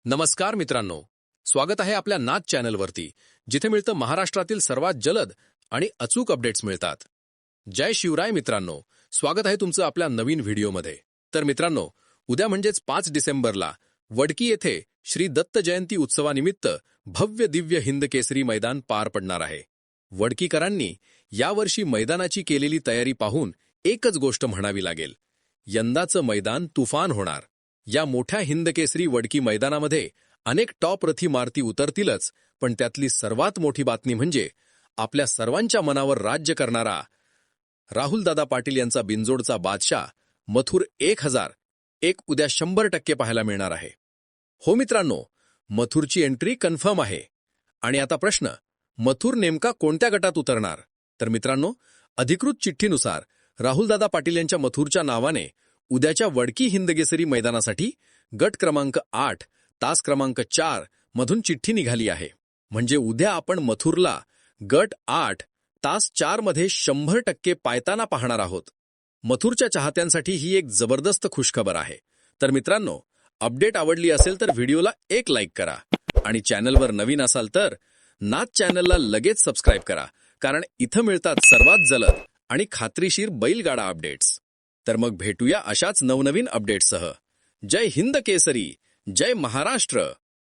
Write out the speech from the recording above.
नमस्कार मित्रांनो, स्वागत आहे आपल्या नाच चॅनलवरती, जिथे मिळतं महाराष्ट्रातील सर्वात जलद आणि अचूक अपडेट्स मिळतात. जय शिवराय मित्रांनो, स्वागत आहे तुमचं आपल्या नवीन व्हिडिओमध्ये. तर मित्रांनो, उद्या म्हणजेच 5 डिसेंबरला वडकी येथे श्री दत्त जयंती उत्सवानिमित्त भव्य दिव्य हिंद केसरी मैदान पार पडणार आहे. वडकीकरांनी यावर्षी मैदानाची केलेली तयारी पाहून एकच गोष्ट म्हणावी लागेल, यंदाचं मैदान तुफान होणार. या मोठ्या हिंदकेसरी वडकी मैदानामध्ये अनेक टॉप रथी मारुती उतरतीलच, पण त्यातली सर्वात मोठी बातमी म्हणजे आपल्या सर्वांच्या मनावर राज्य करणारा राहुलदादा पाटील यांचा बिनजोडचा बादशाह मथुर 1001 उद्या 100% पाहायला मिळणार आहे. हो मित्रांनो, मथुरची एंट्री कन्फर्म आहे. आणि आता प्रश्न, मथुर नेमका कोणत्या गटात उतरणार? तर मित्रांनो, अधिकृत चिठ्ठीनुसार राहुलदादा पाटील यांच्या मथुरच्या नावाने उद्याच्या वडकी हिंदकेसरी मैदानासाठी गट क्रमांक 8, तास क्रमांक 4 मधून चिठ्ठी निघाली आहे. म्हणजे उद्या आपण मथुरला गट 8, तास 4 मध्ये 100% पायताना पाहणार आहोत. मथुरच्या चाहत्यांसाठी ही एक जबरदस्त खुशखबर आहे. तर मित्रांनो, अपडेट आवडली असेल तर व्हिडिओला एक लाईक करा आणि चॅनलवर नवीन असाल तर नाच चॅनलला लगेच सबस्क्राईब करा, कारण इथं मिळतात सर्वात जलद आणि खात्रीशीर बैलगाडा अपडेट्स. तर मग भेटूया अशाच नवनवीन अपडेट्ससह. जय हिंद केसरी, जय महाराष्ट्र.